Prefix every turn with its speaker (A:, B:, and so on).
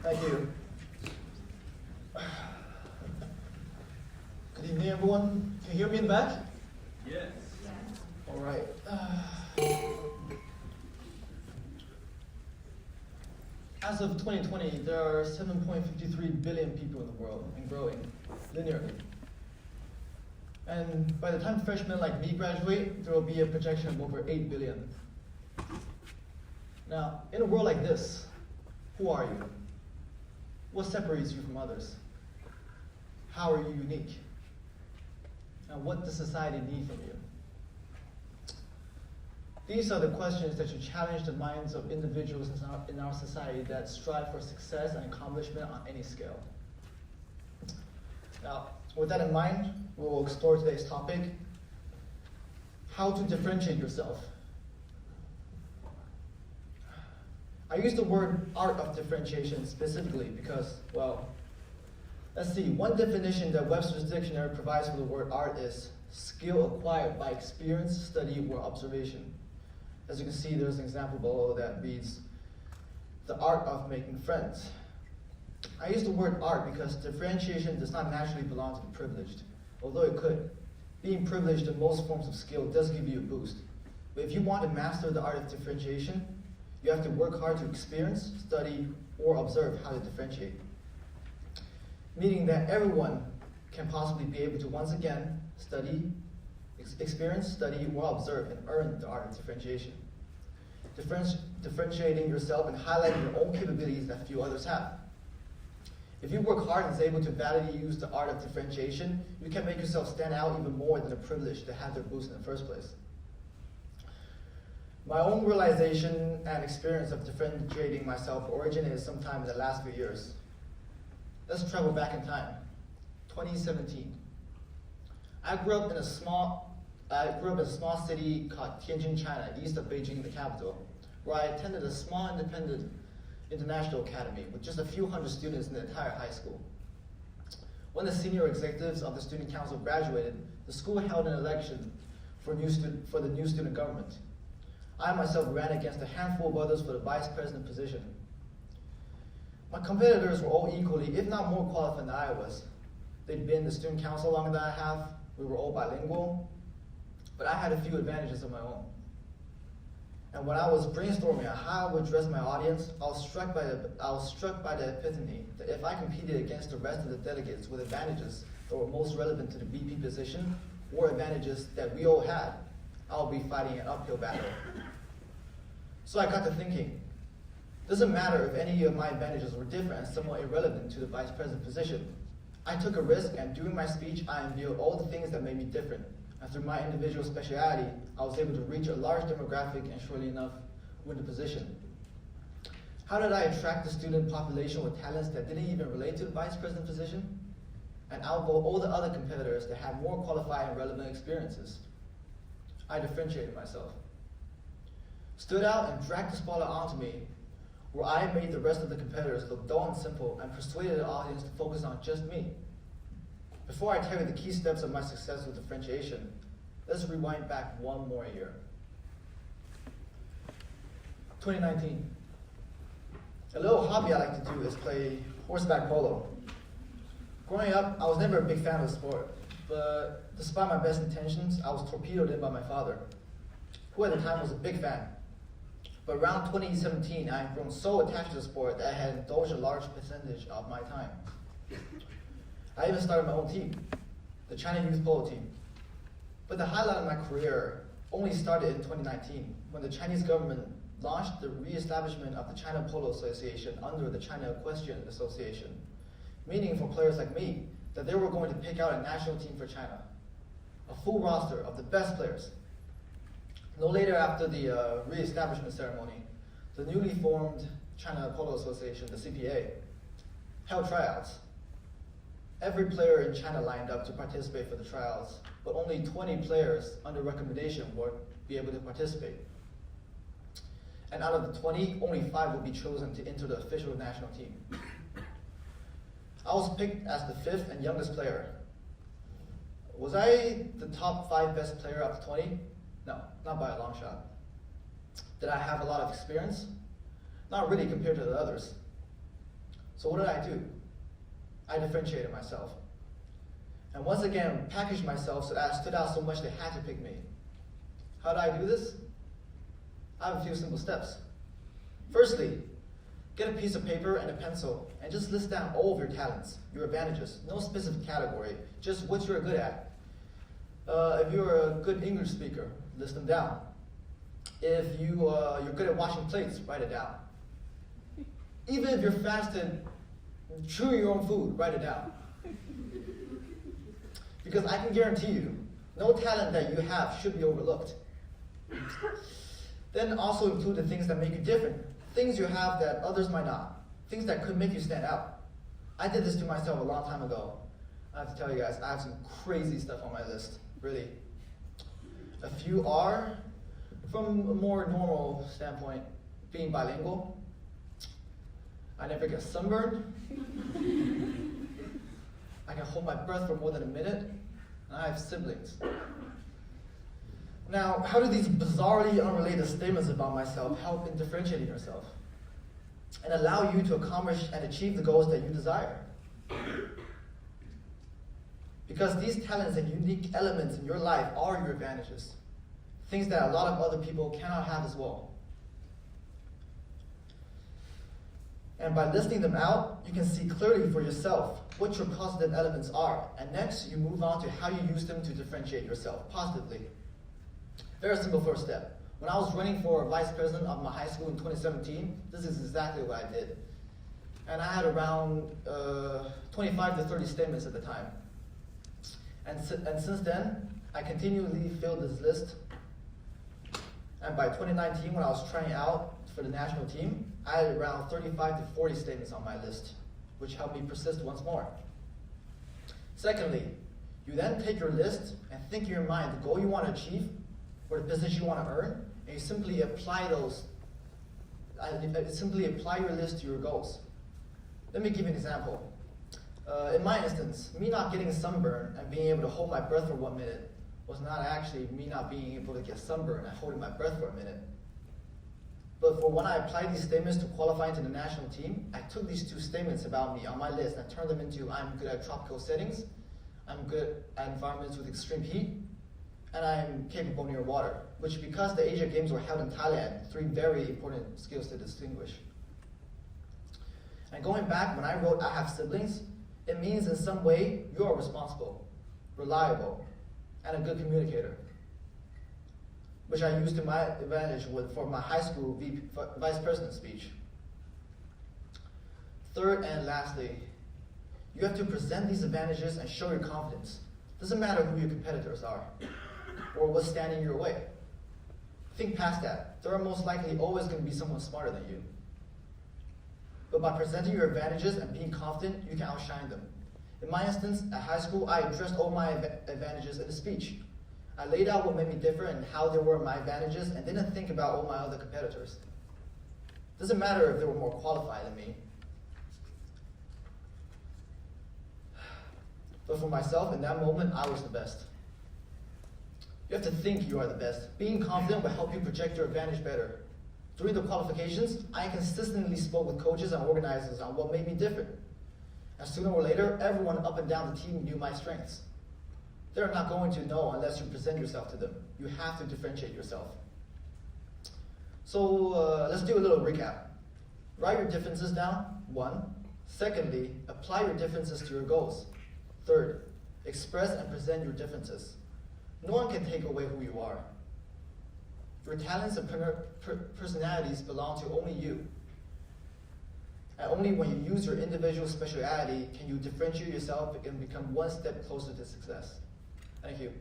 A: Thank you. Good evening, everyone. Can you hear me in the back?
B: Yes.
A: All right. As of 2020, there are 7.53 billion people in the world and growing linearly. And by the time freshmen like me graduate, there will be a projection of over 8 billion. Now, in a world like this, who are you? What separates you from others? How are you unique? And what does society need from you? These are the questions that should challenge the minds of individuals in our society that strive for success and accomplishment on any scale. Now, with that in mind, we will explore today's topic, how to differentiate yourself. I use the word art of differentiation specifically because, well, let's see, one definition that Webster's dictionary provides for the word art is skill acquired by experience, study, or observation. As you can see, there's an example below that reads, the art of making friends. I use the word art because differentiation does not naturally belong to the privileged, although it could. Being privileged in most forms of skill does give you a boost. But if you want to master the art of differentiation, you have to work hard to experience, study, or observe how to differentiate. Meaning that everyone can possibly be able to once again study, experience, study, or observe and earn the art of differentiation. Differentiating yourself and highlighting your own capabilities that few others have. If you work hard and is able to validly use the art of differentiation, you can make yourself stand out even more than the privileged that have their boost in the first place. My own realization and experience of differentiating myself originated sometime in the last few years. Let's travel back in time. 2017. I grew up in a small city called Tianjin, China, east of Beijing, the capital, where I attended a small independent international academy with just a few hundred students in the entire high school. When the senior executives of the student council graduated, the school held an election for the new student government. I myself ran against a handful of others for the vice president position. My competitors were all equally, if not more qualified than I was. They'd been in the student council longer than I have, we were all bilingual, but I had a few advantages of my own. And when I was brainstorming on how I would address my audience, I was struck by the epiphany that if I competed against the rest of the delegates with advantages that were most relevant to the VP position, or advantages that we all had, I would be fighting an uphill battle. So I got to thinking, doesn't matter if any of my advantages were different and somewhat irrelevant to the vice president position. I took a risk, and during my speech, I unveiled all the things that made me different. And through my individual speciality, I was able to reach a large demographic and surely enough, win the position. How did I attract the student population with talents that didn't even relate to the vice president position? And outvote all the other competitors that had more qualified and relevant experiences? I differentiated myself. Stood out and dragged the spotlight onto me, where I made the rest of the competitors look dull and simple and persuaded the audience to focus on just me. Before I tell you the key steps of my success with differentiation, let's rewind back one more year. 2019. A little hobby I like to do is play horseback polo. Growing up, I was never a big fan of the sport, but despite my best intentions, I was torpedoed in by my father, who at the time was a big fan. But around 2017, I had grown so attached to the sport that I had indulged a large percentage of my time. I even started my own team, the China Youth Polo Team. But the highlight of my career only started in 2019, when the Chinese government launched the re-establishment of the China Polo Association under the China Equestrian Association, meaning for players like me that they were going to pick out a national team for China, a full roster of the best players. No later after the re-establishment ceremony, the newly formed China Polo Association, the CPA, held tryouts. Every player in China lined up to participate for the tryouts, but only 20 players under recommendation would be able to participate. And out of the 20, only 5 would be chosen to enter the official national team. I was picked as the 5th and youngest player. Was I the top 5 best player out of the 20? No, not by a long shot. Did I have a lot of experience? Not really compared to the others. So what did I do? I differentiated myself. And once again, packaged myself so that I stood out so much they had to pick me. How did I do this? I have a few simple steps. Firstly, get a piece of paper and a pencil and just list down all of your talents, your advantages, no specific category, just what you're good at. If you're a good English speaker, list them down. If you're good at washing plates, write it down. Even if you're fast at chewing your own food, write it down. Because I can guarantee you, no talent that you have should be overlooked. Then also include the things that make you different, things you have that others might not, things that could make you stand out. I did this to myself a long time ago. I have to tell you guys, I have some crazy stuff on my list, really. A few are, from a more normal standpoint, being bilingual. I never get sunburned. I can hold my breath for more than a minute, and I have siblings. Now, how do these bizarrely unrelated statements about myself help in differentiating yourself and allow you to accomplish and achieve the goals that you desire? Because these talents and unique elements in your life are your advantages, things that a lot of other people cannot have as well. And by listing them out, you can see clearly for yourself what your positive elements are. And next, you move on to how you use them to differentiate yourself positively. Very simple first step. When I was running for vice president of my high school in 2017, this is exactly what I did. And I had around 25 to 30 statements at the time. And since then, I continually filled this list. And by 2019, when I was trying out for the national team, I had around 35 to 40 statements on my list, which helped me persist once more. Secondly, you then take your list and think in your mind the goal you want to achieve or the position you want to earn, and you simply apply your list to your goals. Let me give you an example. In my instance, me not getting sunburn and being able to hold my breath for 1 minute was not actually me not being able to get sunburn and holding my breath for a minute. But for when I applied these statements to qualify into the national team, I took these two statements about me on my list and turned them into I'm good at tropical settings, I'm good at environments with extreme heat, and I'm capable near water, which because the Asia Games were held in Thailand, 3 very important skills to distinguish. And going back, when I wrote I have siblings, it means in some way you are responsible, reliable, and a good communicator, which I used to my advantage for my high school vice president speech. Third and lastly, you have to present these advantages and show your confidence. Doesn't matter who your competitors are or what's standing in your way. Think past that. There are most likely always going to be someone smarter than you. But by presenting your advantages and being confident, you can outshine them. In my instance, at high school, I addressed all my advantages in a speech. I laid out what made me different and how they were my advantages and didn't think about all my other competitors. Doesn't matter if they were more qualified than me. But for myself, in that moment, I was the best. You have to think you are the best. Being confident will help you project your advantage better. During the qualifications, I consistently spoke with coaches and organizers on what made me different. And sooner or later, everyone up and down the team knew my strengths. They're not going to know unless you present yourself to them. You have to differentiate yourself. So let's do a little recap. Write your differences down, 1. Secondly, apply your differences to your goals. 3rd, express and present your differences. No one can take away who you are. Your talents and personalities belong to only you. And only when you use your individual speciality can you differentiate yourself and become one step closer to success. Thank you.